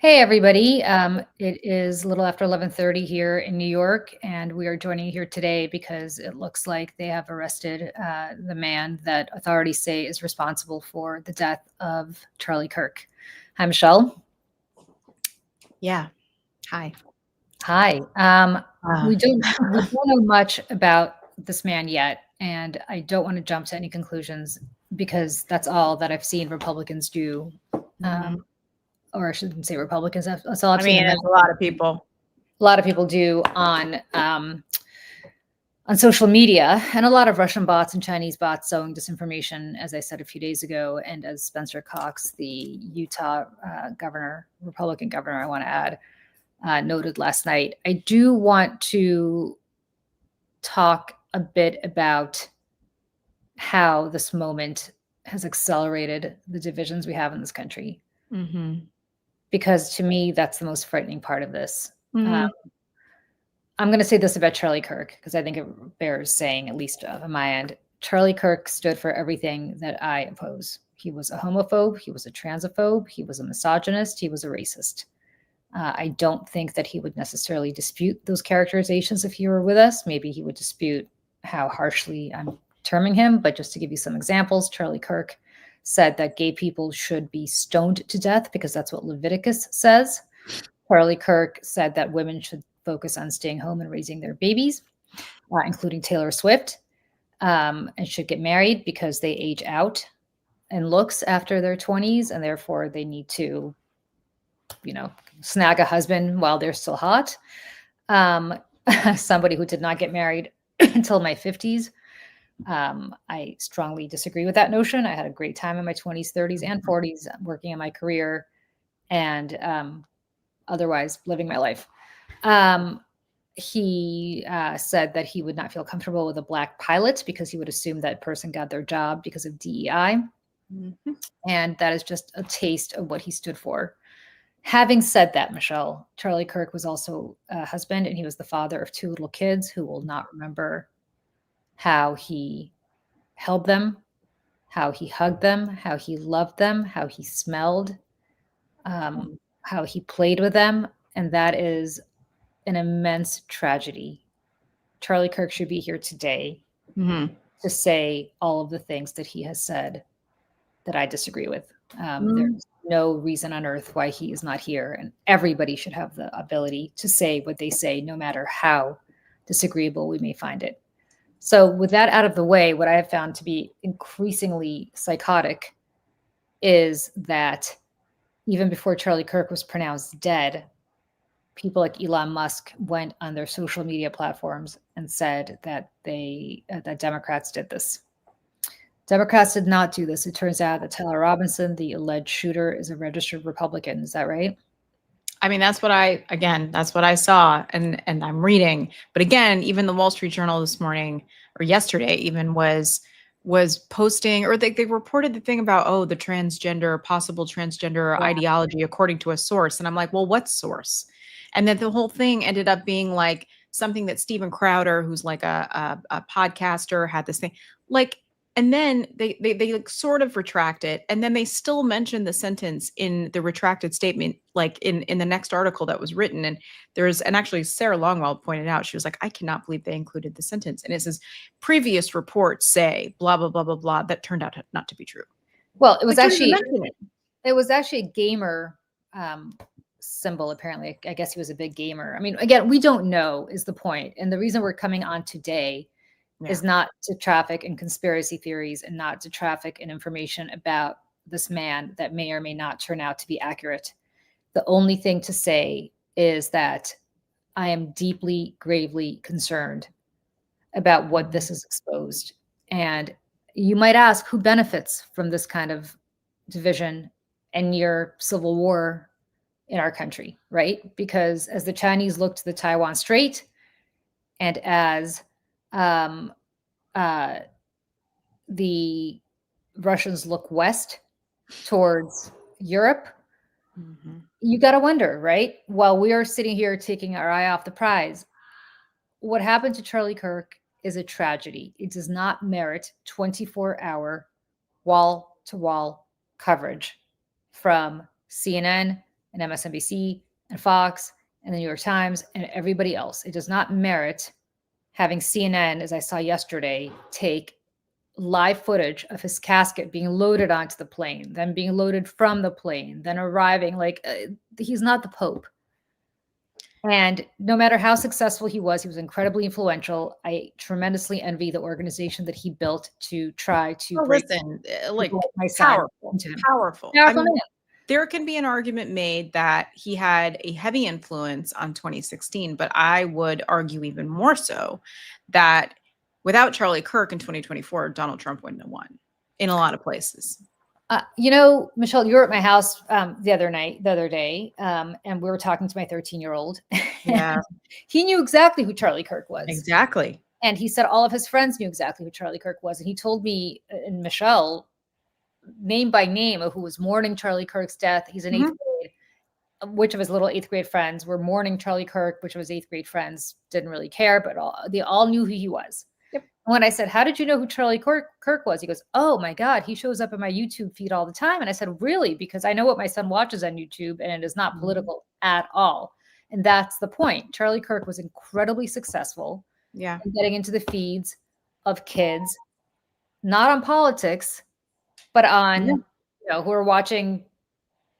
Hey everybody. It is a little after 11:30 here in New York, and we are joining you here today because it looks like they have arrested the man that authorities say is responsible for the death of Charlie Kirk. Hi, Michelle. Yeah. Hi. Hi. Uh, We don't know much about this man yet, and I don't want to jump to any conclusions because that's all that I've seen Republicans do. Um, mhm. or I shouldn't say Republicans. That's all I've I seen mean, Americans there's a lot of people. a lot of people do on social media, and a lot of Russian bots and Chinese bots sowing disinformation, as I said a few days ago, and as Spencer Cox, the Utah governor, Republican governor, I want to add, noted last night. I do want to talk a bit about how this moment has accelerated the divisions we have in this country, Mhm. because to me, that's the most frightening part of this. Mhm. I'm going to say this about Charlie Kirk because I think it bears saying, at least on my end. Charlie Kirk stood for everything that I oppose. He was a homophobe, he was a transphobe, he was a misogynist, he was a racist. I don't think that he would necessarily dispute those characterizations if he were with us. Maybe he would dispute how harshly I'm terming him, but just to give you some examples, Charlie Kirk said that gay people should be stoned to death because that's what Leviticus says. Charlie Kirk said that women should focus on staying home and raising their babies, including Taylor Swift, and should get married because they age out in looks after their 20s, and therefore they need to, snag a husband while they're still hot. Um, Somebody who did not get married until my 50s. I strongly disagree with that notion. I had a great time in my 20s, 30s, and 40s working in my career and otherwise living my life. Um, he said that he would not feel comfortable with a black pilot because he would assume that person got their job because of DEI. Mhm. And that is just a taste of what he stood for. Having said that, Michelle, Charlie Kirk was also a husband and he was the father of two little kids who will not remember how he held them, how he hugged them, how he loved them, how he smelled, how he played with them. And that is an immense tragedy. Charlie Kirk should be here today Mhm. to say all of the things that he has said that I disagree with. Mhm. There's no reason on earth why he is not here, and everybody should have the ability to say what they say, no matter how disagreeable we may find it. So, with that out of the way, what I have found to be increasingly psychotic is that even before Charlie Kirk was pronounced dead, people like Elon Musk went on their social media platforms and said that that Democrats did this. Democrats did not do this. It turns out that Tyler Robinson, the alleged shooter, is a registered Republican. Is that right? I mean, that's what I saw and I'm reading. But again, even the Wall Street Journal this morning or yesterday even was posting, or they reported the thing about, oh, the possible transgender Yeah. ideology according to a source. And I'm like, well, what source? And then the whole thing ended up being like something that Steven Crowder, who's like a podcaster, had this thing. Like, and then they like sort of retract it, and then they still mention the sentence in the retracted statement, like in the next article that was written. And actually Sarah Longwell pointed out, she was like, I cannot believe they included the sentence, and it says previous reports say blah blah blah blah blah, that turned out not to be true. Well, it was Like, don't even actually mention it. it was actually a gamer symbol. Apparently, I guess he was a big gamer. I mean, again, we don't know is the point, and the reason we're coming on today Yeah. is not to traffic in conspiracy theories and not to traffic in information about this man that may or may not turn out to be accurate. The only thing to say is that I am deeply, gravely concerned about what this has exposed. And you might ask who benefits from this kind of division and near civil war in our country, right? Because as the Chinese look to the Taiwan Strait and as um, uh, the Russians look west towards Europe, Mhm. you got to wonder, right? While we are sitting here taking our eye off the prize, what happened to Charlie Kirk is a tragedy. It does not merit 24-hour wall to wall coverage from CNN, and MSNBC and Fox and the New York Times and everybody else. It does not merit having CNN, as I saw yesterday, take live footage of his casket being loaded onto the plane, then being loaded from the plane, then arriving. Like, he's not the Pope. And no matter how successful he was incredibly influential. I tremendously envy the organization that he built to try to break like my son powerful, into him. powerful. Powerful man. There can be an argument made that he had a heavy influence on 2016, but I would argue even more so that without Charlie Kirk in 2024, Donald Trump wouldn't have won in a lot of places. Michelle, you were at my house the other day, and we were talking to my 13-year-old. Yeah. He knew exactly who Charlie Kirk was. Exactly. And he said all of his friends knew exactly who Charlie Kirk was. And he told me and Michelle, name by name, of who was mourning Charlie Kirk's death. He's in 8th grade. Which of his little 8th grade friends were mourning Charlie Kirk, which of his 8th grade friends didn't really care, but they all knew who he was. Yep. When I said, how did you know who Charlie Kirk was? He goes, oh my God, he shows up in my YouTube feed all the time. And I said, really? Because I know what my son watches on YouTube, and it is not political at all. And that's the point. Charlie Kirk was incredibly successful in getting into the feeds of kids, not on politics, but on, who are watching.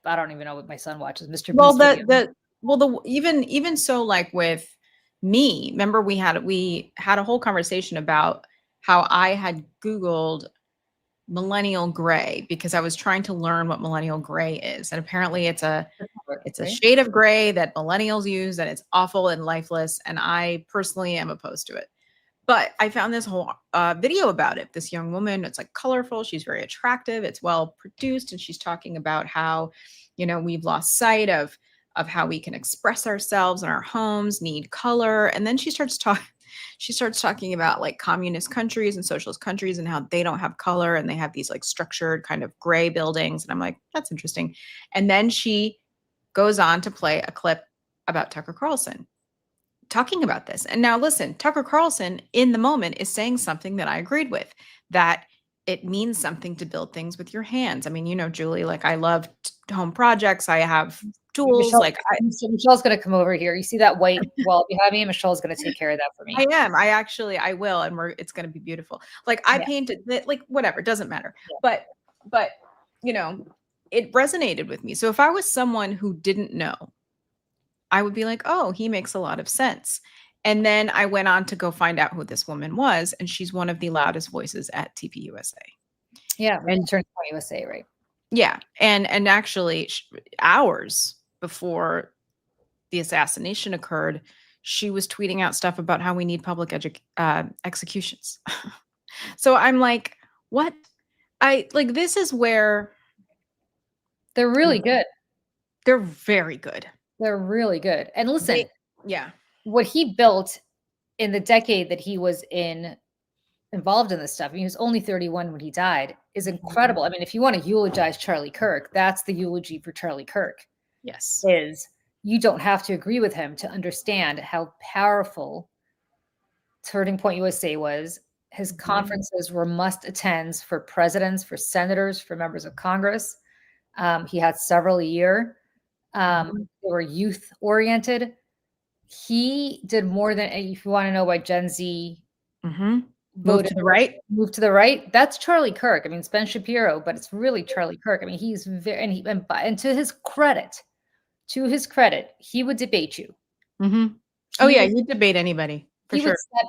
I don't even know what my son watches. Mr. Well, even so, like with me, remember we had a whole conversation about how I had Googled millennial gray because I was trying to learn what millennial gray is. And apparently it's a shade of gray that millennials use, and it's awful and lifeless. And I personally am opposed to it. But I found this whole video about it. This young woman, it's like colorful. She's very attractive. It's well produced. And she's talking about how, we've lost sight of how we can express ourselves in our homes, need color. And then she starts talking about like communist countries and socialist countries and how they don't have color and they have these like structured kind of gray buildings. And I'm like, that's interesting. And then she goes on to play a clip about Tucker Carlson talking about this. And now listen, Tucker Carlson in the moment is saying something that I agreed with, that it means something to build things with your hands. I mean, Julie, like I love home projects. I have tools. Michelle's going to come over here. You see that white wall behind me? Michelle's going to take care of that for me. I am. I will. And it's going to be beautiful. Like I painted that, like whatever, it doesn't matter. Yeah. But, it resonated with me. So if I was someone who didn't know, I would be like, oh, he makes a lot of sense. And then I went on to go find out who this woman was. And she's one of the loudest voices at TPUSA. Yeah. And Turning Point USA, right? Yeah. And actually hours before the assassination occurred, she was tweeting out stuff about how we need public executions. So I'm like, what? This is where they're really good. They're very good. They're really good. And listen, what he built in the decade that he was involved in this stuff, he was only 31 when he died, is incredible. I mean, if you want to eulogize Charlie Kirk, that's the eulogy for Charlie Kirk. Yes. Is you don't have to agree with him to understand how powerful Turning Point USA was. His conferences were must-attends for presidents, for senators, for members of Congress. He had several a year. They were youth-oriented. He did more than, if you want to know why Gen Z moved to the right, that's Charlie Kirk. I mean, it's Ben Shapiro, but it's really Charlie Kirk. I mean, he's very, and to his credit, he would debate you. He'd debate anybody.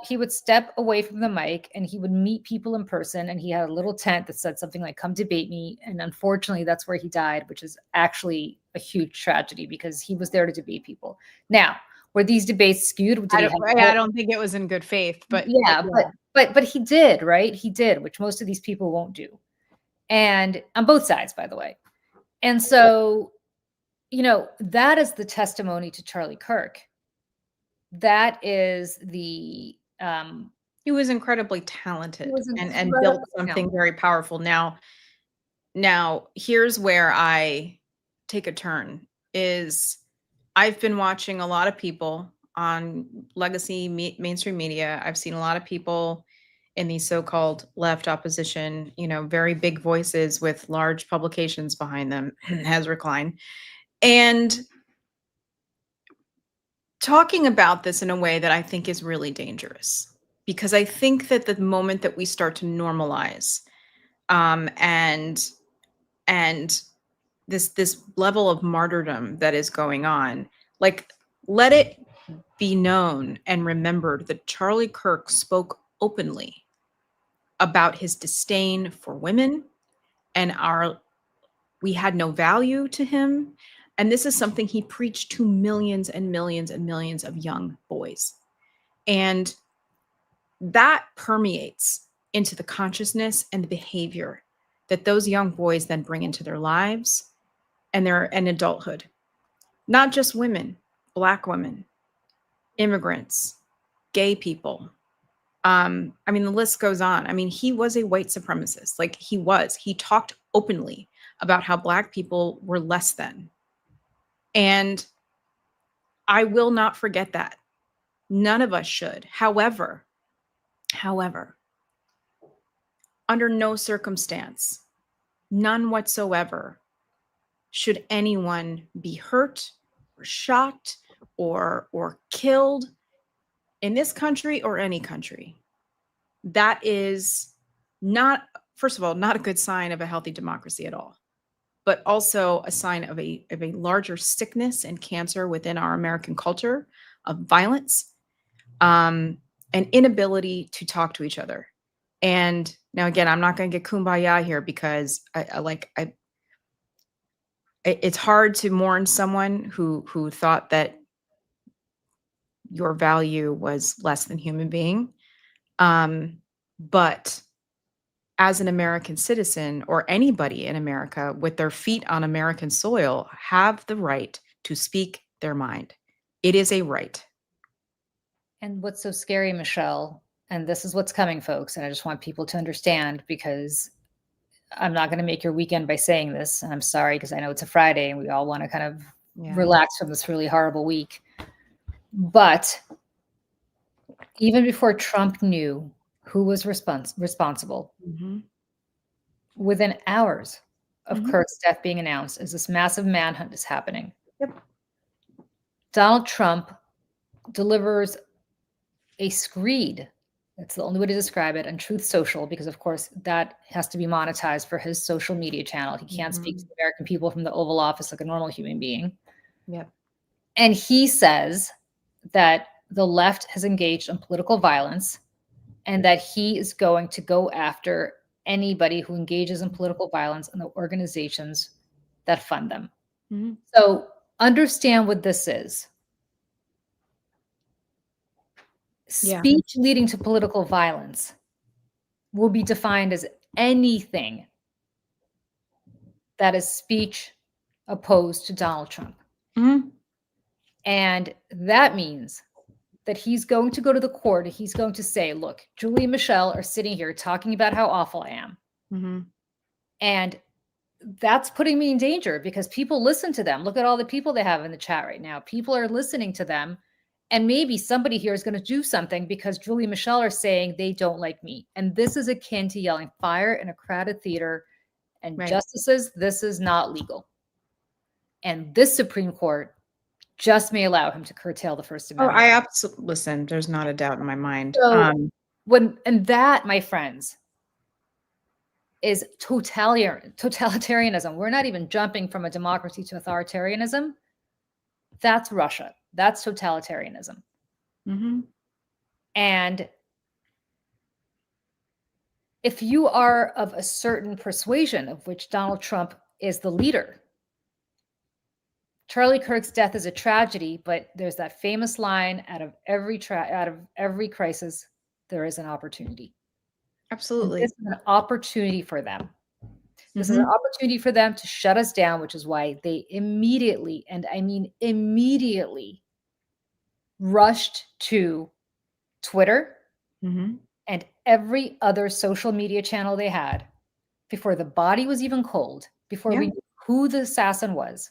He would step away from the mic and he would meet people in person, and he had a little tent that said something like, come debate me. And unfortunately, that's where he died, which is actually a huge tragedy because he was there to debate people. Now, were these debates skewed? I don't think it was in good faith, but but he did, right? He did, which most of these people won't do. And on both sides, by the way. And so, that is the testimony to Charlie Kirk. That is the he was incredibly talented and built something very powerful. Now here's where I take a turn. Is I've been watching a lot of people on legacy mainstream media. I've seen a lot of people in the so-called left opposition, very big voices with large publications behind them, has reclined, And talking about this in a way that I think is really dangerous, because I think that the moment that we start to normalize and this level of martyrdom that is going on, like, let it be known and remembered that Charlie Kirk spoke openly about his disdain for women, and we had no value to him. And this is something he preached to millions and millions and millions of young boys. And that permeates into the consciousness and the behavior that those young boys then bring into their lives and adulthood. Not just women, Black women, immigrants, gay people. I mean, the list goes on. I mean, he was a white supremacist. Like, he talked openly about how Black people were less than. And I will not forget that. None of us should. However, under no circumstance, none whatsoever, should anyone be hurt or shocked or killed in this country or any country. That is not, first of all, not a good sign of a healthy democracy at all, but also a sign of a larger sickness and cancer within our American culture of violence, and inability to talk to each other. And now, again, I'm not going to get kumbaya here, because it's hard to mourn someone who thought that your value was less than human being. But as an American citizen, or anybody in America with their feet on American soil, have the right to speak their mind. It is a right. And what's so scary, Michelle, and this is what's coming, folks, and I just want people to understand, because I'm not going to make your weekend by saying this, and I'm sorry, because I know it's a Friday and we all want to kind of relax from this really horrible week. But even before Trump knew who was responsible, within hours of Kirk's death being announced, as this massive manhunt is happening, Donald Trump delivers a screed. That's the only way to describe it, on Truth Social, because of course that has to be monetized for his social media channel. He can't speak to the American people from the Oval Office like a normal human being. And he says that the left has engaged in political violence, and that he is going to go after anybody who engages in political violence and the organizations that fund them. So understand what this is. Speech leading to political violence will be defined as anything that is speech opposed to Donald Trump. And that means that he's going to go to the court and he's going to say, look, Julie and Michelle are sitting here talking about how awful I am. And that's putting me in danger, because people listen to them. Look at all the people they have in the chat right now. People are listening to them. And maybe somebody here is going to do something because Julie and Michelle are saying they don't like me. And this is akin to yelling fire in a crowded theater. And justices, this is not legal. And this Supreme Court just may allow him to curtail the First Amendment. I absolutely, listen, there's not a doubt in my mind. So and that, my friends, is totalitarianism. We're not even jumping from a democracy to authoritarianism. That's Russia. That's totalitarianism. And if you are of a certain persuasion, of which Donald Trump is the leader, Charlie Kirk's death is a tragedy, but there's that famous line, out of every crisis, there is an opportunity. Absolutely. This is an opportunity for them. This is an opportunity for them to shut us down, which is why they immediately, and I mean immediately, rushed to Twitter and every other social media channel they had before the body was even cold, before we knew who the assassin was,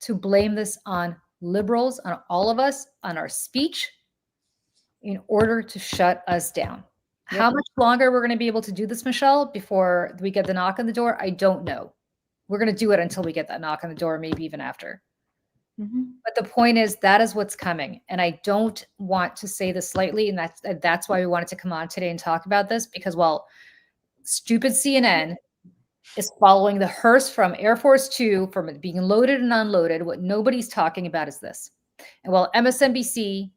to blame this on liberals, on all of us, on our speech, in order to shut us down. How much longer we're going to be able to do this, Michelle, before we get the knock on the door, I don't know. We're going to do it until we get that knock on the door, maybe even after. Mm-hmm. But the point is, that is what's coming. And I don't want to say this lightly. And that's why we wanted to come on today and talk about this, because while stupid CNN is following the hearse from Air Force Two, from it being loaded and unloaded, what nobody's talking about is this. And while MSNBC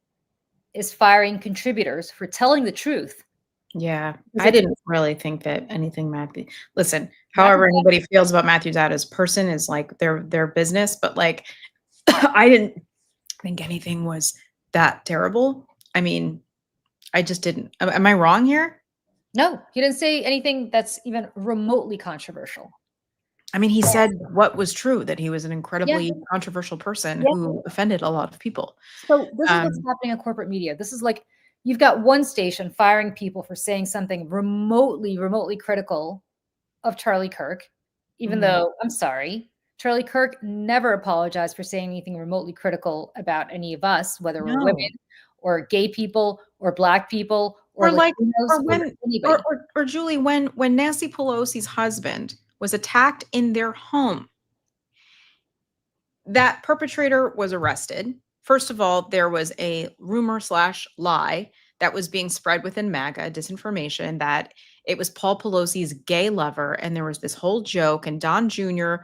is firing contributors for telling the truth. Yeah, I didn't really think that anything listen, however anybody feels about Matthews out as person is like their business, but like I didn't think anything was that terrible. I mean, I just didn't. Am I wrong here? No, he didn't say anything that's even remotely controversial. I mean, he said what was true, that he was an incredibly controversial person who offended a lot of people. So this is what's happening in corporate media. This is like, you've got one station firing people for saying something remotely critical of Charlie Kirk, even though, I'm sorry, Charlie Kirk never apologized for saying anything remotely critical about any of us, whether we're women or gay people or Black people or like, Latinos, or Julie, when Nancy Pelosi's husband was attacked in their home, that perpetrator was arrested. First of all, there was a rumor/lie that was being spread within MAGA, disinformation, that it was Paul Pelosi's gay lover. And there was this whole joke, and Don Jr.,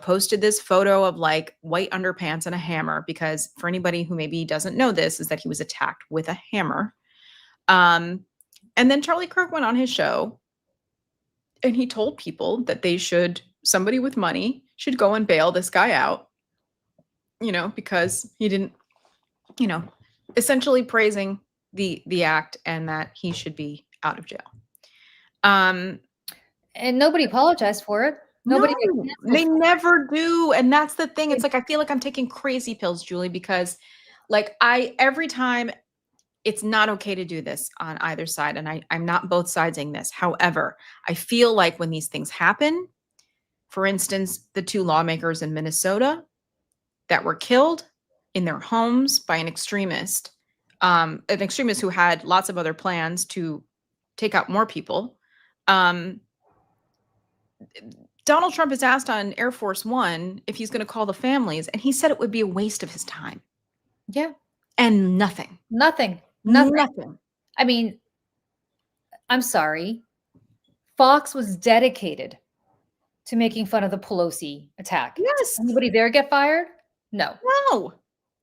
posted this photo of like white underpants and a hammer, because for anybody who maybe doesn't know this, is that he was attacked with a hammer. And then Charlie Kirk went on his show and he told people that somebody with money should go and bail this guy out, because he didn't, essentially praising the act, and that he should be out of jail. And nobody apologized for it. Nobody. No, they never do. And that's the thing. It's like, I feel like I'm taking crazy pills, Julie, because like every time, it's not okay to do this on either side. And I'm not both sidesing this. However, I feel like when these things happen, for instance, the 2 lawmakers in Minnesota that were killed in their homes by an extremist who had lots of other plans to take out more people. Donald Trump is asked on Air Force One if he's going to call the families, and he said it would be a waste of his time. Yeah. And nothing. I mean, I'm sorry. Fox was dedicated to making fun of the Pelosi attack. Yes. Anybody there get fired? No.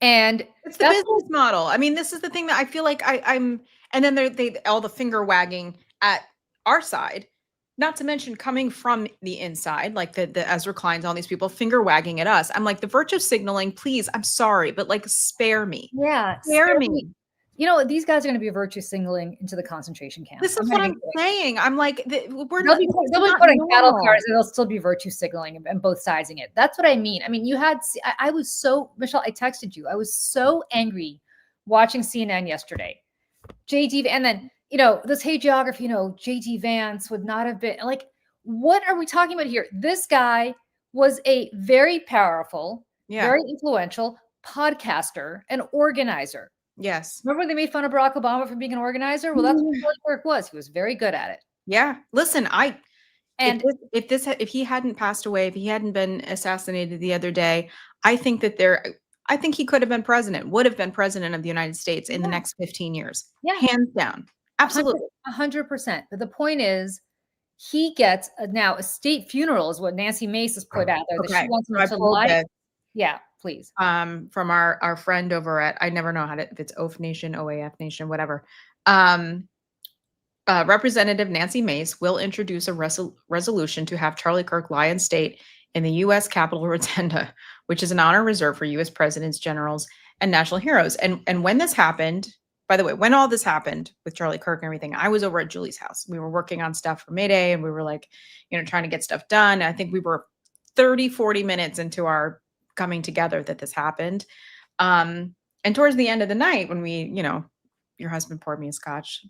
And it's the business model. I mean, this is the thing that I feel like I'm, and then they all the finger wagging at our side, not to mention coming from the inside, like the Ezra Kleins, all these people finger wagging at us. I'm like, the virtue signaling, please, I'm sorry, but like, spare me. Yeah. Spare me. These guys are going to be virtue signaling into the concentration camp. This is what I'm saying. I'm like, they'll be putting cattle cars, and they'll still be virtue signaling and both sidesing it. That's what I mean. I mean, I was so, Michelle, I texted you. I was so angry watching CNN yesterday. JD, and then, this hagiography, JD Vance would not have been, like, what are we talking about here? This guy was a very powerful, very influential podcaster and organizer. Yes. Remember when they made fun of Barack Obama for being an organizer? Well, that's what Charlie Kirk was. He was very good at it. Yeah. Listen, if he hadn't passed away, if he hadn't been assassinated the other day, I think he could have been would have been president of the United States in the next 15 years. Yeah. Hands down. Absolutely. 100%. But the point is, he gets now a state funeral is what Nancy Mace has put out there. That she wants him to lie. Yeah, please. From our friend over at, I never know if it's OAF Nation, OAF Nation, whatever. Representative Nancy Mace will introduce a resolution to have Charlie Kirk lie in state in the U.S. Capitol Rotunda, which is an honor reserved for U.S. presidents, generals, and national heroes. And when this happened, by the way, when all this happened with Charlie Kirk and everything, I was over at Julie's house. We were working on stuff for May Day, and we were like, trying to get stuff done. I think we were 30, 40 minutes into our coming together that this happened. And towards the end of the night, when we, your husband poured me a scotch,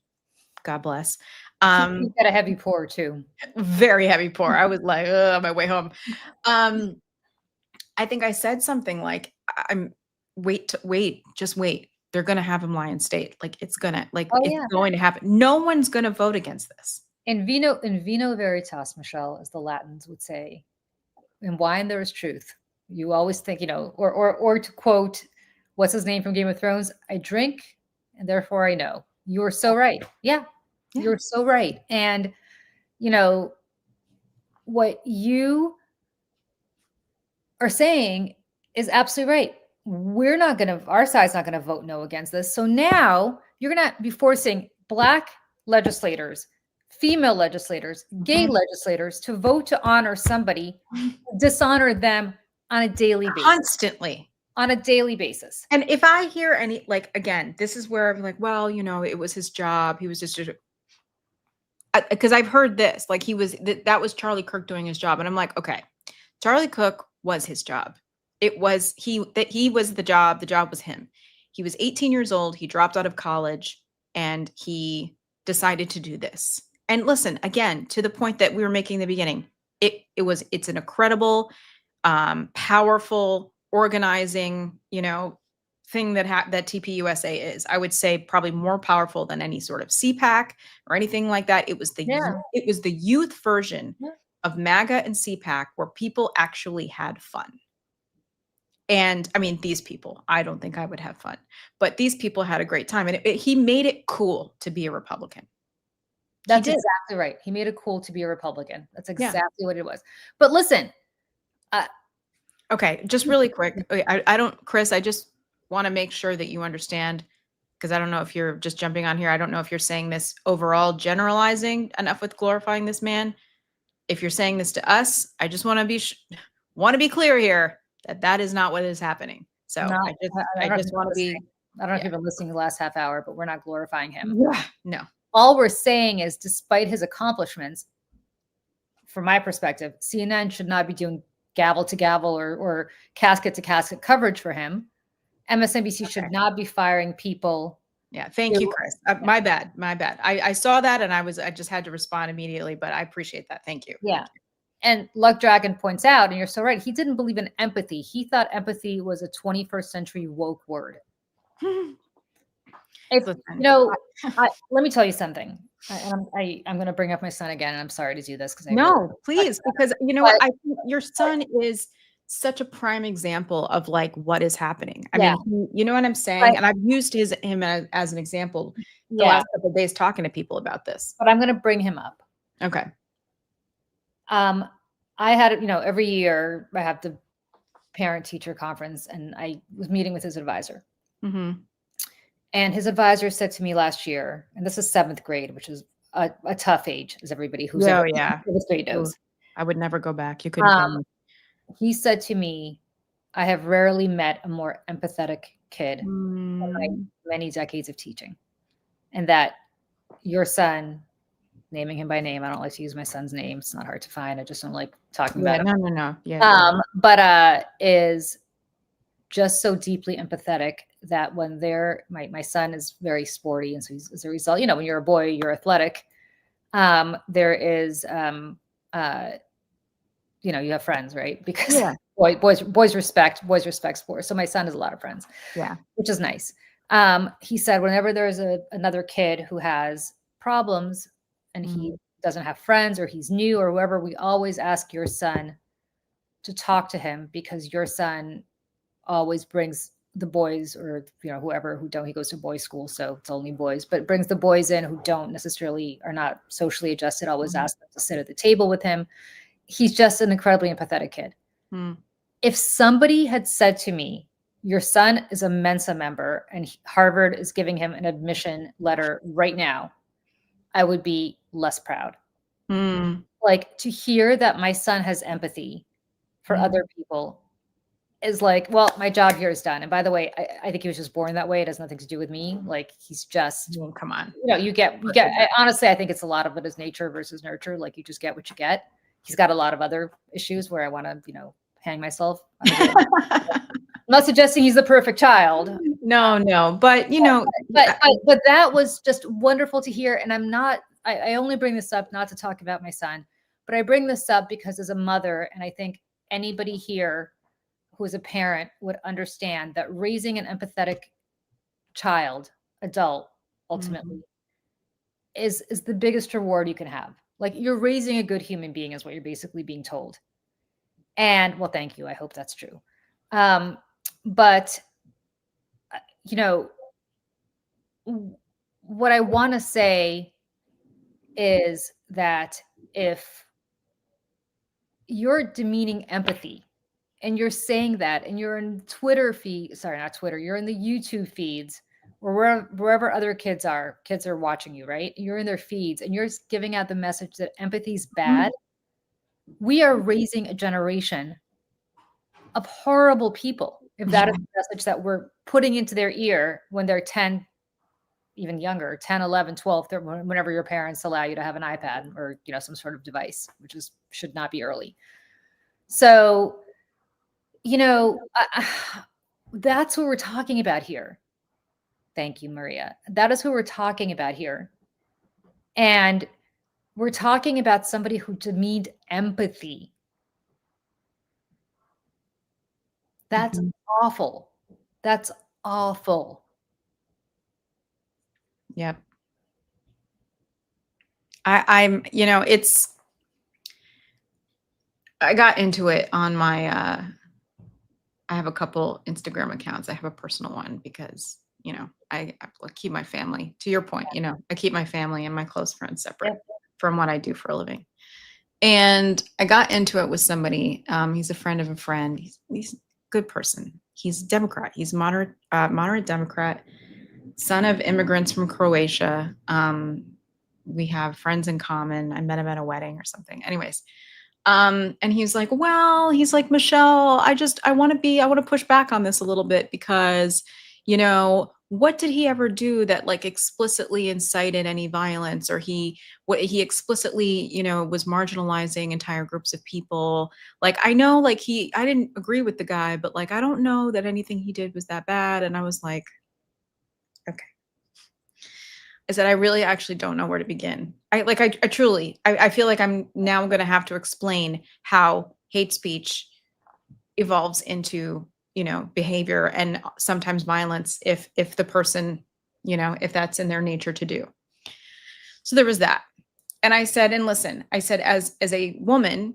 God bless. You got a heavy pour too. Very heavy pour. I was like, on my way home. I think I said something like, just wait. They're going to have him lie in state. Like, it's going to happen. No one's going to vote against this. In vino veritas, Michelle, as the Latins would say. in wine there is truth. You always think, or to quote, what's his name from Game of Thrones? I drink and therefore I know. You're so right. Yeah, you're so right. And, what you are saying is absolutely right. Our side's not going to vote no against this. So now you're going to be forcing Black legislators, female legislators, gay legislators to vote to honor somebody, dishonor them on a daily basis. Constantly. On a daily basis. And if I hear any, like, again, this is where I'm like, well, it was his job. He was just, because I've heard this, like that was Charlie Kirk doing his job. And I'm like, okay, Charlie Kirk was his job. He was the job was him. He was 18 years old. He dropped out of college and he decided to do this. And listen, again, to the point that we were making in the beginning, it's an incredible, powerful, organizing, thing that TPUSA is. I would say probably more powerful than any sort of CPAC or anything like that. It was the youth version of MAGA and CPAC where people actually had fun. And I mean, these people, I don't think I would have fun, but these people had a great time. And he made it cool to be a Republican. That's exactly right. He made it cool to be a Republican. That's exactly what it was. But listen. Okay, just really quick. Chris, I just want to make sure that you understand, because I don't know if you're just jumping on here. I don't know if you're saying this overall, generalizing enough with glorifying this man. If you're saying this to us, I just want to be clear here that is not what is happening. So I just want to be. I don't know if you've been listening the last half hour, but we're not glorifying him. Yeah, no. All we're saying is, despite his accomplishments, from my perspective, CNN should not be doing gavel to gavel or casket to casket coverage for him. MSNBC should not be firing people. Yeah. Thank you, Chris. My bad. I saw that and I just had to respond immediately, but I appreciate that. Thank you. Yeah. And Luck Dragon points out, and you're so right, he didn't believe in empathy. He thought empathy was a 21st century woke word. Let me tell you something. I'm going to bring up my son again, and I'm sorry to do this please, because what, I think your son is such a prime example of like what is happening. I mean, you know what I'm saying? And I've used him as an example the last couple of days talking to people about this. But I'm going to bring him up. Okay. I had, every year I have the parent teacher conference, and I was meeting with his advisor. Mm-hmm. And his advisor said to me last year, and this is 7th grade, which is a tough age, as everybody who's in 7th grade knows. I would never go back. You couldn't tell me. He said to me, I have rarely met a more empathetic kid in my many decades of teaching. And that your son, naming him by name, I don't like to use my son's name. It's not hard to find. I just don't like talking about him. No. Yeah. But is just so deeply empathetic that when my son is very sporty, and so he's, as a result, when you're a boy, you're athletic. There is, you have friends, right? Because boys respect sports. So my son has a lot of friends, which is nice. He said whenever there's another kid who has problems and he doesn't have friends or he's new or whoever, we always ask your son to talk to him, because your son always brings the boys, or whoever who don't, he goes to boys school, so it's only boys, but brings the boys in who don't necessarily are not socially adjusted, always ask them to sit at the table with him. He's just an incredibly empathetic kid. If somebody had said to me, your son is a Mensa member and Harvard is giving him an admission letter right now, I would be less proud. Like, to hear that my son has empathy for other people is like, well, my job here is done. And by the way, I think he was just born that way. It has nothing to do with me. Like, he's just, come on. You get, honestly, I think it's a lot of it is nature versus nurture. Like, you just get what you get. He's got a lot of other issues where I want to, hang myself. I'm not suggesting he's the perfect child. No, but but that was just wonderful to hear. And I only bring this up not to talk about my son, but I bring this up because as a mother, and I think anybody here who is a parent would understand that raising an empathetic adult, ultimately, is the biggest reward you can have. Like, you're raising a good human being is what you're basically being told. And well, thank you. I hope that's true. But you know, what I want to say is that if you're demeaning empathy and you're saying that and you're in Twitter feed, sorry, not Twitter, you're in the YouTube feeds or wherever other kids are watching you, right? You're in their feeds and you're giving out the message that empathy's bad. We are raising a generation of horrible people if that is the message that we're putting into their ear when they're 10, even younger, 10, 11, 12, 13, whenever your parents allow you to have an iPad or, some sort of device, which should not be early. So, that's what we're talking about here. Thank you, Maria. That is who we're talking about here. And we're talking about somebody who demeaned empathy. That's awful. That's awful. Yep. I'm, I got into it on my, I have a couple Instagram accounts. I have a personal one because, I keep my family, to your point, I keep my family and my close friends separate from what I do for a living. And I got into it with somebody. He's a friend of a friend. He's a good person. He's a Democrat. He's moderate Democrat, son of immigrants from Croatia. We have friends in common. I met him at a wedding or something. Anyways, and he's like, Michelle, I want to push back on this a little bit because, what did he ever do that like explicitly incited any violence, or he explicitly, was marginalizing entire groups of people? Like, I know, like I didn't agree with the guy, but like, I don't know that anything he did was that bad. And I was like, okay. I said, I really actually don't know where to begin. I truly feel like I'm now going to have to explain how hate speech evolves into, behavior and sometimes violence if the person, if that's in their nature to do. So there was that. And I said, and listen, I said, as a woman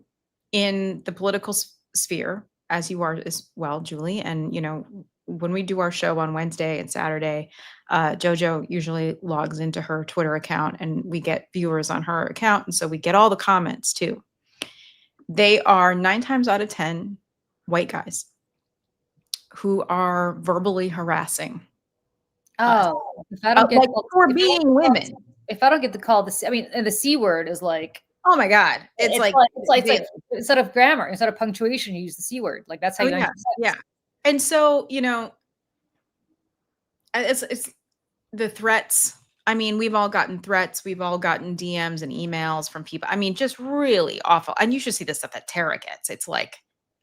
in the political sphere, as you are as well, Julie, and, when we do our show on Wednesday and Saturday, JoJo usually logs into her Twitter account and we get viewers on her account. And so we get all the comments too. They are 9 times out of 10 white guys who are verbally harassing. Oh, if I don't get like for being women. If I don't get the call, and the C word is like, oh my God. It's like instead of grammar, instead of punctuation, you use the C word. Like that's how you yeah. And so, it's the threats. I mean, we've all gotten threats. We've all gotten DMs and emails from people. I mean, just really awful. And you should see the stuff that Tara gets. It's like,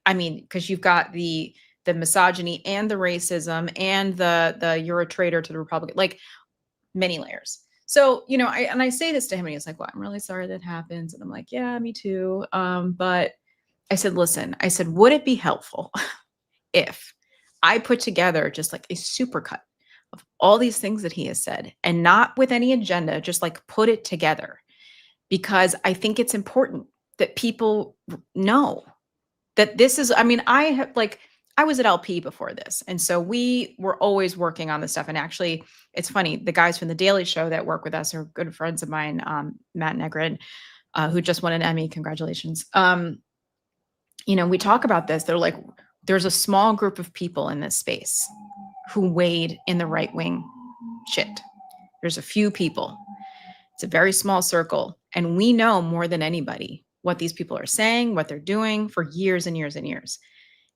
I mean, because you've got the misogyny and the racism and the you're a traitor to the Republican, like many layers. So, I say this to him and he's like, well, I'm really sorry that happens. And I'm like, yeah, me too. But I said, listen, would it be helpful if I put together just like a supercut of all these things that he has said, and not with any agenda, just like put it together? Because I think it's important that people know that this is, I mean, I was at LP before this. And so we were always working on this stuff. And actually, it's funny, the guys from The Daily Show that work with us are good friends of mine, Matt Negrin, who just won an Emmy. Congratulations. We talk about this. They're like, there's a small group of people in this space who wade in the right wing shit. There's a few people. It's a very small circle. And we know more than anybody what these people are saying, what they're doing for years and years and years.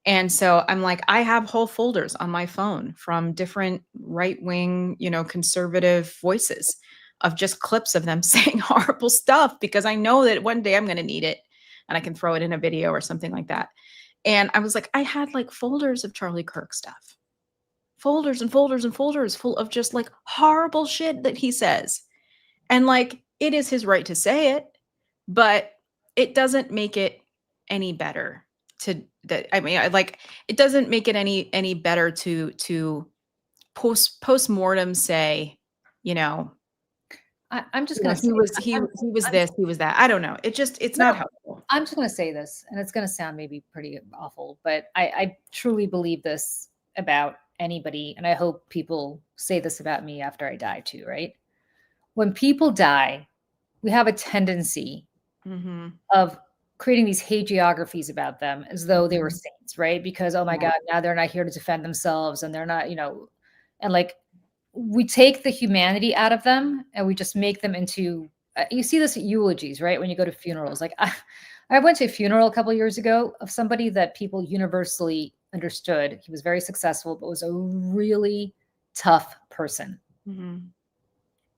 And so I'm like, I have whole folders on my phone from different right wing, conservative voices of just clips of them saying horrible stuff, because I know that one day I'm going to need it and I can throw it in a video or something like that. And I was like, I had like folders of Charlie Kirk stuff, folders and folders and folders full of just like horrible shit that he says. And like, it is his right to say it, but it doesn't make it any better it doesn't make it any better to post-mortem say, I'm just going to he was this, he was that. I don't know. It's not helpful. I'm just going to say this, and it's going to sound maybe pretty awful, but I truly believe this about anybody, and I hope people say this about me after I die too, right? When people die, we have a tendency of creating these hagiographies about them as though they were saints, right? Because, oh my God, now they're not here to defend themselves and they're not, and like we take the humanity out of them and we just make them into, you see this at eulogies, right? When you go to funerals, like I went to a funeral a couple of years ago of somebody that people universally understood. He was very successful, but was a really tough person.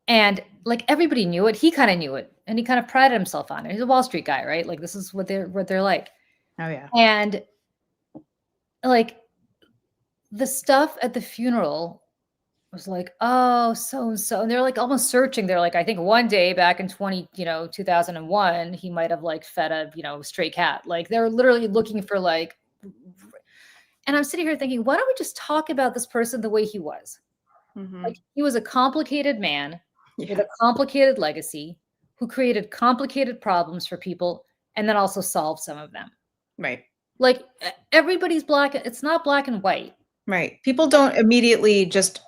And like everybody knew it. He kind of knew it. And he kind of prided himself on it. He's a Wall Street guy, right? Like this is what they're like. Oh yeah. And like the stuff at the funeral was like, oh, so and so. And they're like almost searching. They're like, I think one day back in 2001, he might have like fed a stray cat. Like they're literally looking for like, and I'm sitting here thinking, why don't we just talk about this person the way he was? Like he was a complicated man with a complicated legacy who created complicated problems for people and then also solved some of them. Right. Like everybody's black. It's not black and white. Right. People don't immediately just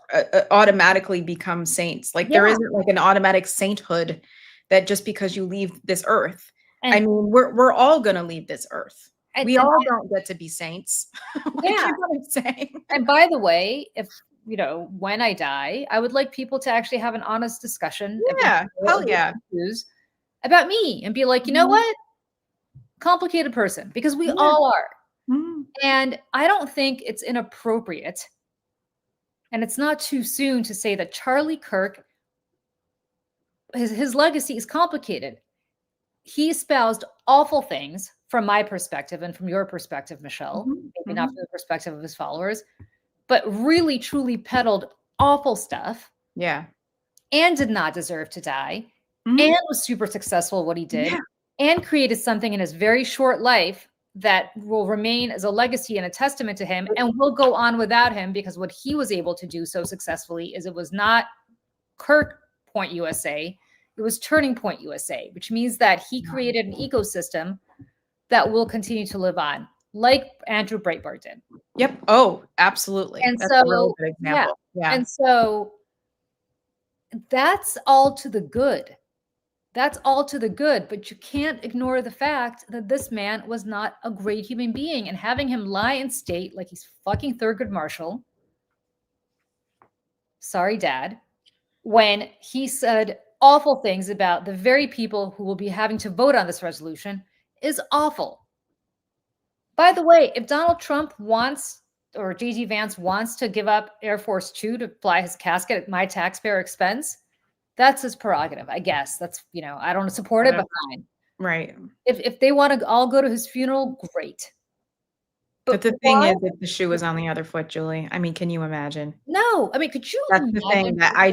automatically become saints. Like there isn't like an automatic sainthood that just because you leave this earth. I mean, we're all going to leave this earth. We all don't get to be saints. Like, you know what I'm saying? And by the way, if when I die, I would like people to actually have an honest discussion. About me and be like, you know what? Complicated person, because we all are. And I don't think it's inappropriate. And it's not too soon to say that Charlie Kirk, his legacy is complicated. He espoused awful things from my perspective and from your perspective, Michelle, maybe not from the perspective of his followers, but really truly peddled awful stuff. Yeah. And did not deserve to die. And was super successful at what he did. And created something in his very short life that will remain as a legacy and a testament to him and will go on without him, because what he was able to do so successfully is it was not Kirk Point USA, it was Turning Point USA, which means that he created an ecosystem that will continue to live on, like Andrew Breitbart did. Yep. Oh, absolutely. And that's so, a really good example. Yeah. And so that's all to the good. That's all to the good, but you can't ignore the fact that this man was not a great human being, and having him lie and state like he's fucking Thurgood Marshall. Sorry, Dad. When he said awful things about the very people who will be having to vote on this resolution is awful. By the way, if Donald Trump wants, or J.D. Vance wants to give up Air Force 2 to fly his casket at my taxpayer expense, that's his prerogative, I guess. That's, I don't support it, but fine. Right. If they want to all go to his funeral, great. But the thing is that the shoe is on the other foot, Julie. I mean, can you imagine? No. I mean, could you That's the thing that I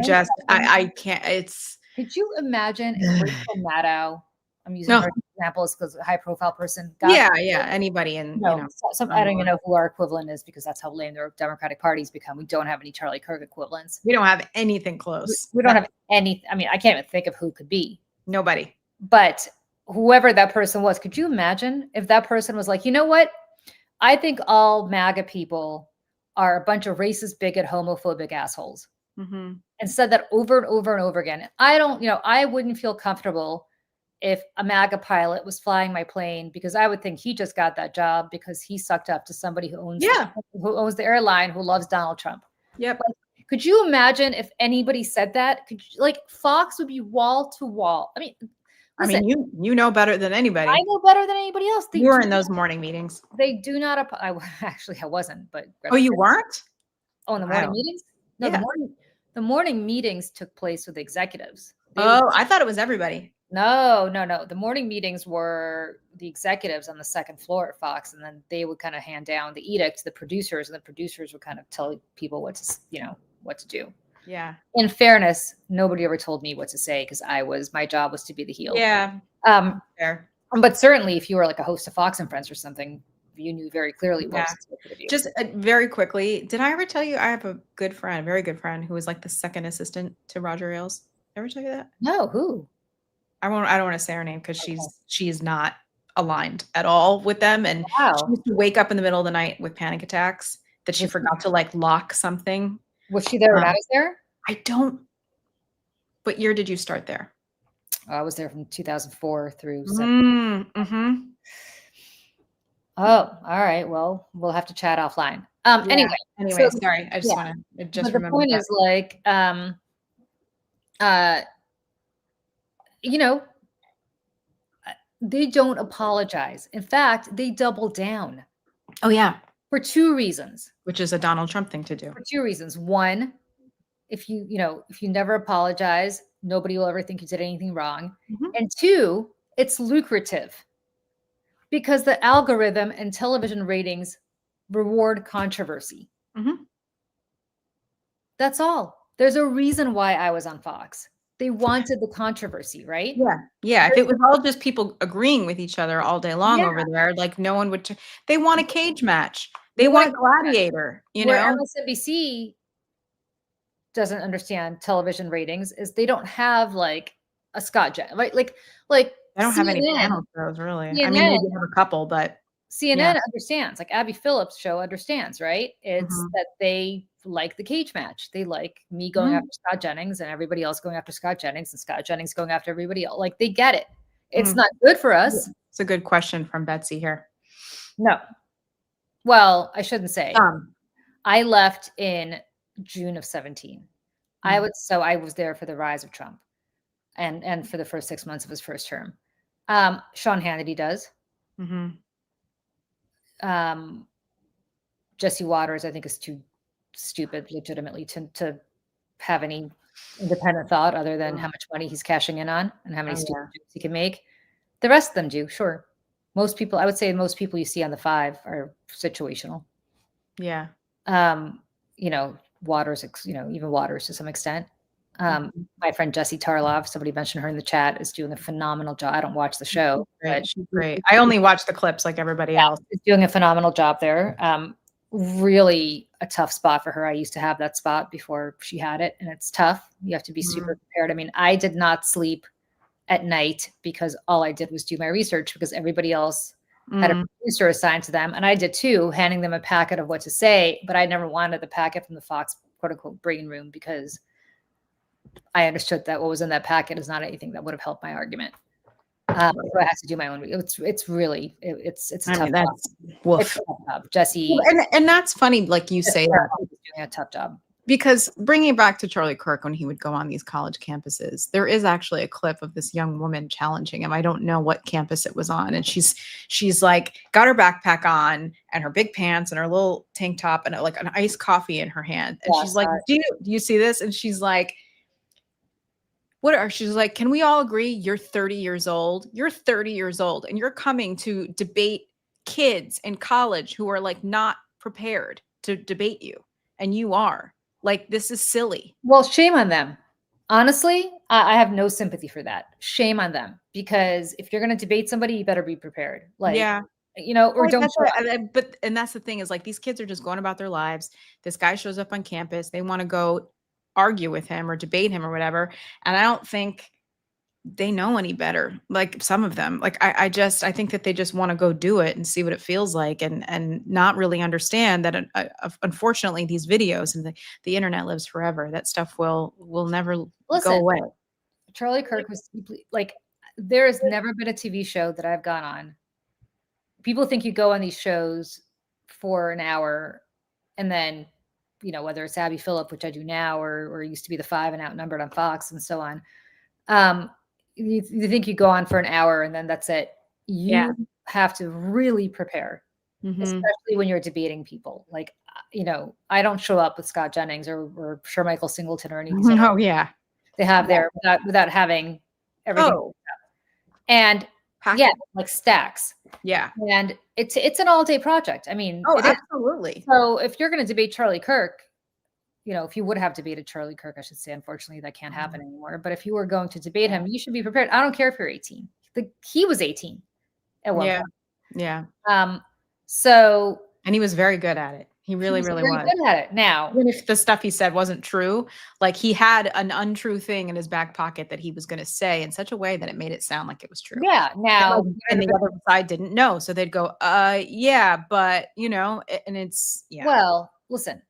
can't, could you imagine if Rachel Maddow, I'm using her examples because a high profile person. Anybody in, I don't even know who our equivalent is, because that's how lame their Democratic parties become. We don't have any Charlie Kirk equivalents. We don't have anything close. We don't have any. I mean, I can't even think of who could be. Nobody. But whoever that person was, could you imagine if that person was like, you know what? I think all MAGA people are a bunch of racist, bigot, homophobic assholes. And said that over and over and over again. I wouldn't feel comfortable if a MAGA pilot was flying my plane, because I would think he just got that job because he sucked up to somebody who owns the airline, who loves Donald Trump. Yep. Like, could you imagine if anybody said that? Fox would be wall to wall. I mean, listen, you know better than anybody. I know better than anybody else. You were in those morning meetings. They do not. I wasn't, but you weren't? Oh, in the morning meetings? No, the morning meetings took place with executives. I thought it was everybody. No. The morning meetings were the executives on the second floor at Fox, and then they would kind of hand down the edict to the producers, and the producers would kind of tell people what to do. Yeah. In fairness, nobody ever told me what to say, because my job was to be the heel. Yeah. Fair. But certainly, if you were like a host of Fox and Friends or something, you knew very clearly what was expected of you. Just very quickly, did I ever tell you I have a very good friend who was like the second assistant to Roger Ailes? Ever tell you that? No, who? I don't want to say her name because she's not aligned at all with them. And she Wow. used to wake up in the middle of the night with panic attacks that she forgot to like lock something. Was she there when I Um, was there? I don't. What year did you start there? I was there from 2004 through. Mm-hmm. Oh, all right. Well, we'll have to chat offline. Anyway, Anyway, so sorry. I just yeah, want to but just the remember point that. is like, uh, you know, they don't apologize. In fact, they double down Oh yeah, for two reasons. which is a Donald Trump thing to do. For two reasons. One, if you never apologize, nobody will ever think you did anything wrong. Mhm. And two, it's lucrative because the algorithm and television ratings reward controversy. Mhm. That's all. There's a reason why I was on Fox. They wanted the controversy, right? Yeah. Yeah. If it was all just people agreeing with each other all day long Yeah. over there, like no one would. They want a cage match. They They want want Gladiator. You Where know. MSNBC doesn't understand television ratings is they don't have like a Scott Jen, right? Like I don't have any CNN, panel shows really. I mean, CNN, maybe I have a couple, but CNN yeah. understands. Like Abby Phillips' show understands, right? It's Mhm. that they like the cage match. They like me going Mhm. after Scott Jennings and everybody else going after Scott Jennings and Scott Jennings going after everybody else. Like they get it. It's Mhm. not good for us. It's a good question from Betsy here. No. Well, I shouldn't say. Um, I left in June of 17. I Mm. was there for the rise of Trump and for the first 6 months of his first term. Sean Hannity does. Mhm. Jesse Waters, I think, is too stupid legitimately to have any independent thought other than how much money he's cashing in on and how many Oh, stupid yeah. jokes he can make. The rest of them do, sure. Most people, I would say most people you see on the five are situational. Yeah. Waters, even Waters to some extent. Mhm. My friend Jessie Tarlov, somebody mentioned her in the chat, is doing a phenomenal job. I don't watch the show, but She's great. I only watch the clips like everybody else. is doing a phenomenal job there. Really a tough spot for her. I used to have that spot before she had it, and it's tough. You have to be super prepared. I mean, I did not sleep at night because all I did was do my research because everybody else had a Mm. producer assigned to them, and I did too, handing them a packet of what to say, but I never wanted the packet from the Fox quote unquote brain room because I understood that what was in that packet is not anything that would have helped my argument. So I had to do my own. It's really it's a I tough mean, job. that's It's woof. a tough job. Jesse And that's funny, like you say that, is doing a tough job. because bringing it back to Charlie Kirk when he would go on these college campuses, there is actually a clip of this young woman challenging him. I don't know what campus it was on, and she's like got her backpack on and her big pants and her little tank top and like an iced coffee in her hand, and she's like, do you see this? And she's like, she's like, can we all agree you're 30 years old? You're 30 years old and you're coming to debate kids in college who are like not prepared to debate you. And you are. Like, this is silly. Well, shame on them. Honestly, I have no sympathy for that. Shame on them because if you're going to debate somebody, you better be prepared. Like, Yeah. or don't show up. But that's the thing is like these kids are just going about their lives. This guy shows up on campus. They want to go argue with him or debate him or whatever. And I don't think they know any better. Like some of them, like I think that they just want to go do it and see what it feels like and not really understand that unfortunately these videos and the internet lives forever. That stuff will never go away. Charlie Kirk was like, there has never been a TV show that I've gone on. People think you go on these shows for an hour and then, whether it's Abby Phillip, which I do now, or used to be the five and outnumbered on Fox and so on. You think you go on for an hour and then that's it. You have to really prepare, especially when you're debating people. Like, I don't show up with Scott Jennings or Sir Michael Singleton or any of these. Oh yeah, they have there without having everything. Oh. And like stacks. Yeah. And it's an all day project. I mean, absolutely. So if you're going to debate Charlie Kirk, if you would have debated Charlie Kirk, I should say, unfortunately, that can't happen anymore. But if you were going to debate him, you should be prepared. I don't care if you're 18. He was 18 at one point. Yeah. So. And he was very good at it. He He really, was really very was. good at it. Now, Even if the stuff he said wasn't true, like he had an untrue thing in his back pocket that he was going to say in such a way that it made it sound like it was true. yeah, now, And the other side didn't know. So they'd go, yeah, but and it's, yeah. well, listen,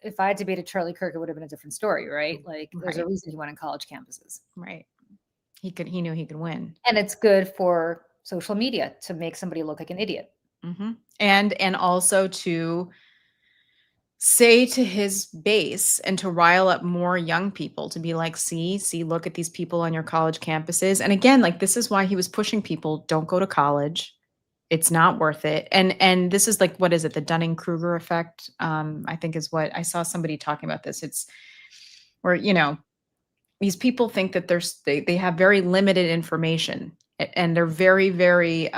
if I had debated Charlie Kirk, it would have been a different story, right? Like, there's a Right. reason he went on college campuses. Right. He knew he could win. And it's good for social media to make somebody look like an idiot. Mm-hmm. And also to say to his base and to rile up more young people to be like, see, look at these people on your college campuses. And again, like, this is why he was pushing people, don't go to college. It's not worth it. And this is like, what is it? The Dunning-Kruger effect, I think is what I saw somebody talking about this. It's where, these people think that they have very limited information, and they're very, very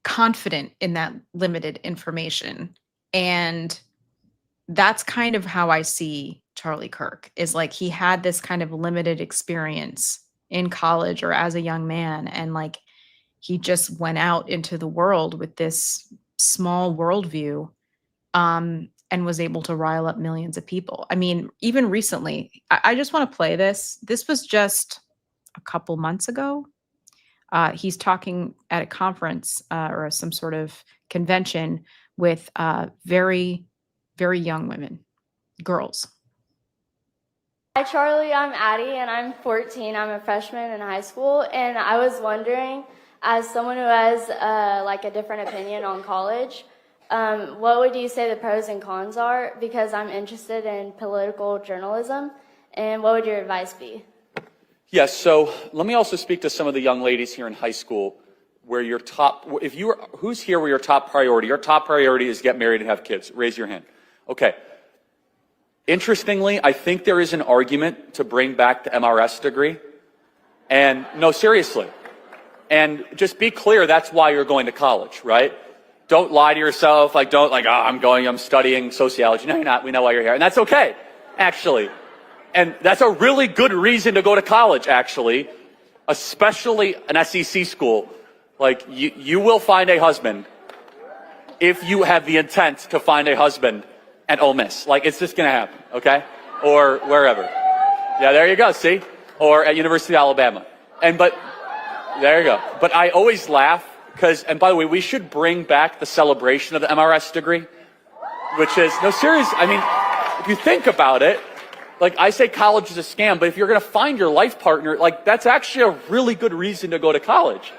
confident in that limited information. And that's kind of how I see Charlie Kirk, is like, he had this kind of limited experience in college or as a young man. And like, he just went out into the world with this small worldview, and was able to rile up millions of people. I mean, even recently, I just want to play this. This was just a couple months ago. He's talking at a conference or some sort of convention with very, very young women, girls. Hi, Charlie. I'm Addie, and I'm 14. I'm a freshman in high school, and I was wondering, as someone who has like a different opinion on college, what would you say the pros and cons are? Because I'm interested in political journalism, and what would your advice be? Yes, so let me also speak to some of the young ladies here in high school where your top, who's here where your top priority is get married and have kids? Raise your hand. Okay. Interestingly, I think there is an argument to bring back the MRS degree. And no, seriously. And just be clear, that's why you're going to college, right? Don't lie to yourself, I'm studying sociology. No, you're not. We know why you're here. And that's okay, actually. And that's a really good reason to go to college, actually, especially an SEC school. Like, you will find a husband if you have the intent to find a husband at Ole Miss. Like, it's just going to happen, okay? Or wherever. Yeah, there you go, see? Or at University of Alabama. But there you go. But I always laugh because, and by the way, we should bring back the celebration of the MRS degree, which is, no, serious. I mean, if you think about it, like, I say college is a scam, but if you're going to find your life partner, like, that's actually a really good reason to go to college.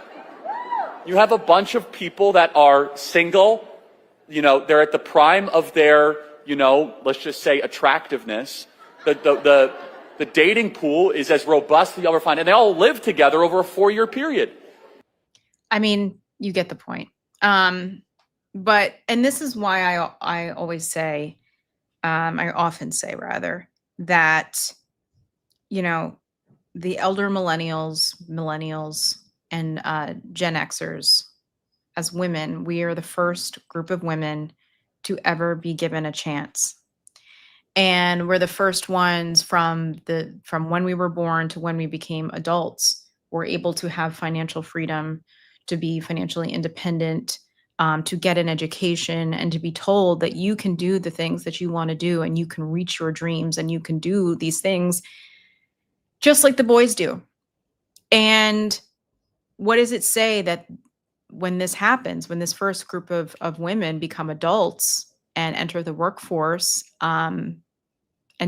You have a bunch of people that are single, they're at the prime of their, let's just say attractiveness. The dating pool is as robust as you'll ever find, and they all live together over a 4-year period. I mean, you get the point. But, and this is why I always say, I often say rather, that, the elder millennials, and Gen Xers, as women, we are the first group of women to ever be given a chance. And we're the first ones from when we were born to when we became adults, we're able to have financial freedom, to be financially independent, to get an education, and to be told that you can do the things that you want to do, and you can reach your dreams, and you can do these things just like the boys do. And what does it say that when this happens, when this first group of women become adults and enter the workforce, and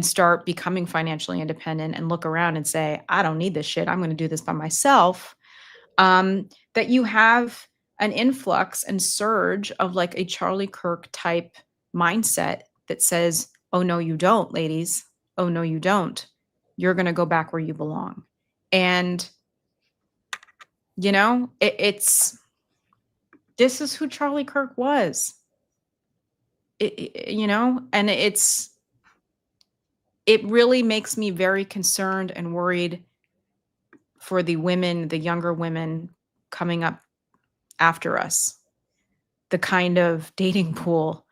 start becoming financially independent and look around and say, I don't need this shit, I'm going to do this by myself, that you have an influx and surge of like a Charlie Kirk type mindset that says, oh, no, you don't, ladies. Oh, no, you don't. You're going to go back where you belong. And, this is who Charlie Kirk was, and it really makes me very concerned and worried for the women, the younger women coming up after us, the kind of dating pool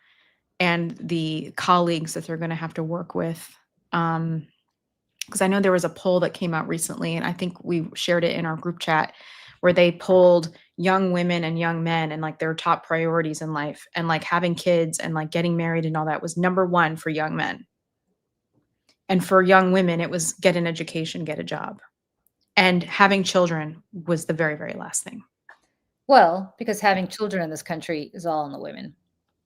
and the colleagues that they're going to have to work with. Because I know there was a poll that came out recently, and I think we shared it in our group chat, where they polled young women and young men and like their top priorities in life, and like having kids and like getting married and all that was number one for young men. And for young women, it was get an education, get a job. And having children was the very, very last thing. Well, because having children in this country is all on the women.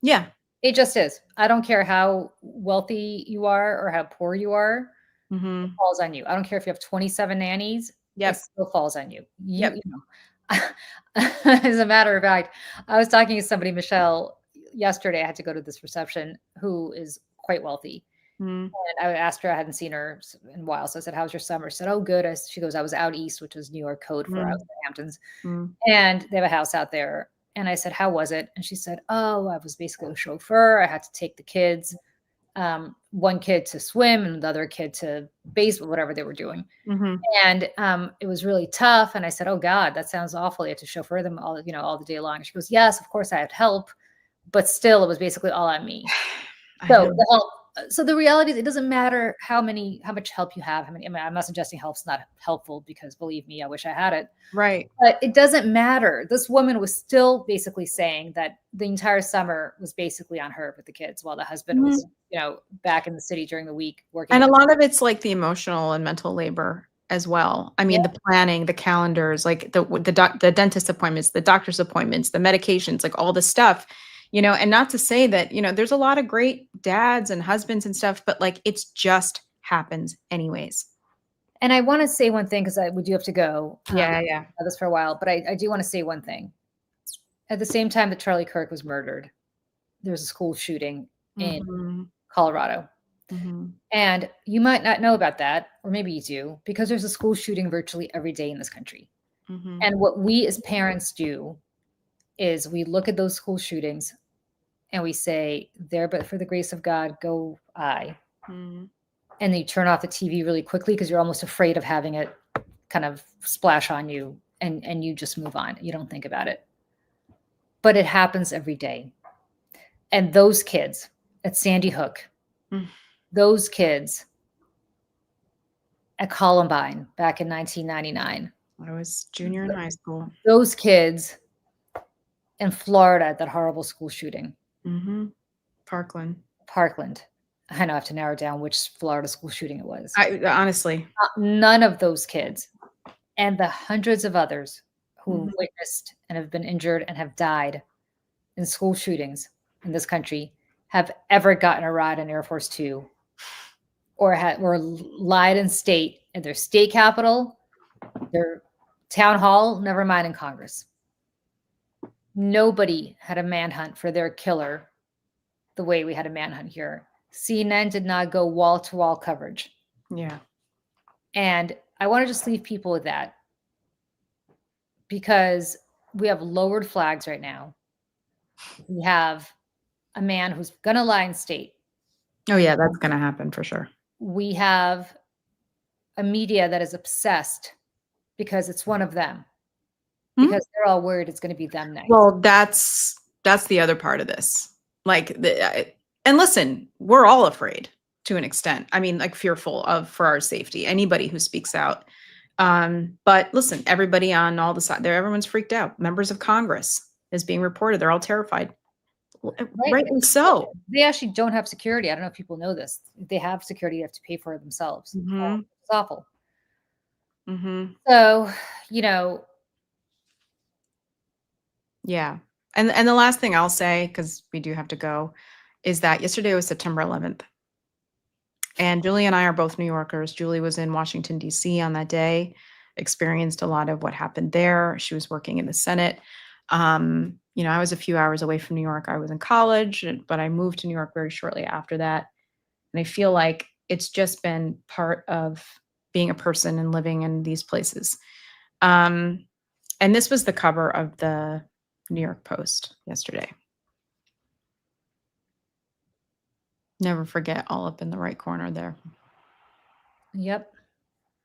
Yeah. It just is. I don't care how wealthy you are or how poor you are. It falls on you. I don't care if you have 27 nannies. Yep. It still falls on you. Yep. As a matter of fact, I was talking to somebody, Michelle, yesterday. I had to go to this reception who is quite wealthy. Mm. And I asked her, I hadn't seen her in a while. So I said, how's your summer? She said, oh, good. She goes, I was out east, which is New York code for out in the Hamptons. And they have a house out there. And I said, how was it? And she said, oh, I was basically a chauffeur. I had to take the kids, one kid to swim and the other kid to baseball, whatever they were doing. And it was really tough. And I said, oh God, that sounds awful. You had to chauffeur them all, all the day long. She goes, yes, of course I had help, but still it was basically all on me. So the reality is it doesn't matter how much help you have. I'm not suggesting help's not helpful, because believe me, I wish I had it. Right. But it doesn't matter. This woman was still basically saying that the entire summer was basically on her with the kids, while the husband was, back in the city during the week working. And a lot of it's like the emotional and mental labor as well. I mean, the planning, the calendars, like the dentist appointments, the doctor's appointments, the medications, like all the stuff. And not to say that, there's a lot of great dads and husbands and stuff, but like it's just happens anyways. And I want to say one thing, because we do have to go. Yeah. I've had this for a while, but I do want to say one thing. At the same time that Charlie Kirk was murdered, there was a school shooting in Colorado. And you might not know about that, or maybe you do, because there's a school shooting virtually every day in this country. And what we as parents do is we look at those school shootings and we say, there, but for the grace of God, go I. And then you turn off the TV really quickly because you're almost afraid of having it kind of splash on you, and you just move on. You don't think about it. But it happens every day. And those kids at Sandy Hook, those kids at Columbine back in 1999. I was junior in high school. Those kids in Florida at that horrible school shooting. Parkland. I know I have to narrow down which Florida school shooting it was. Honestly. None of those kids and the hundreds of others who witnessed and have been injured and have died in school shootings in this country have ever gotten a ride in Air Force Two, or lied in state in their state capitol, their town hall, never mind in Congress. Nobody had a manhunt for their killer the way we had a manhunt here. CNN did not go wall to wall coverage. Yeah. And I want to just leave people with that, because we have lowered flags right now. We have a man who's going to lie in state. Oh yeah, that's going to happen for sure. We have a media that is obsessed because it's one of them, because they're all worried it's going to be them next. Well, that's the other part of this. Like, and listen, we're all afraid to an extent. I mean, like fearful for our safety, anybody who speaks out. But listen, everybody on all the side there, everyone's freaked out. Members of Congress is being reported. They're all terrified. Rightly so. They actually don't have security. I don't know if people know this. They have security. They have to pay for it themselves. It's awful. So, yeah. And the last thing I'll say, because we do have to go, is that yesterday was September 11th. And Julie and I are both New Yorkers. Julie was in Washington, D.C. on that day, experienced a lot of what happened there. She was working in the Senate. I was a few hours away from New York. I was in college, but I moved to New York very shortly after that. And I feel like it's just been part of being a person and living in these places. And this was the cover of the New York Post yesterday. Never forget, all up in the right corner there. Yep.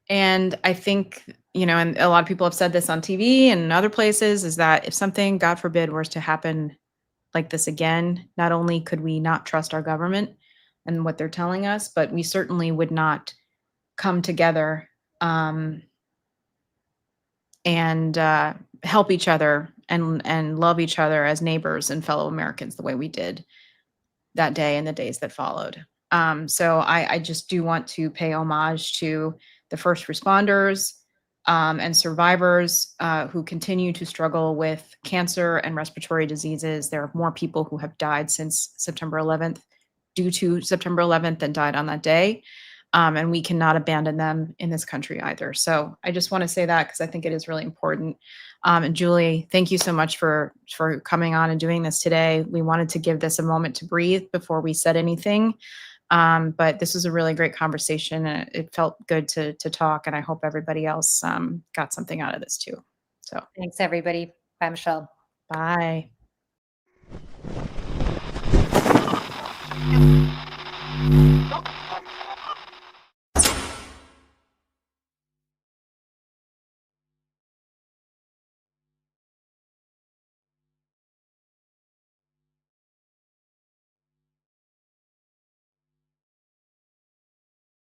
And I think, and a lot of people have said this on TV and other places, is that if something, God forbid, were to happen like this again, not only could we not trust our government and what they're telling us, but we certainly would not come together and help each other and love each other as neighbors and fellow Americans the way we did that day and the days that followed. So I just do want to pay homage to the first responders and survivors who continue to struggle with cancer and respiratory diseases. There are more people who have died since September 11th due to September 11th than died on that day. And we cannot abandon them in this country either. So I just want to say that because I think it is really important. And Julie, thank you so much for coming on and doing this today. We wanted to give this a moment to breathe before we said anything. But this was a really great conversation, and it felt good to talk. And I hope everybody else got something out of this too. So Thanks, everybody. Bye, Michelle. bye.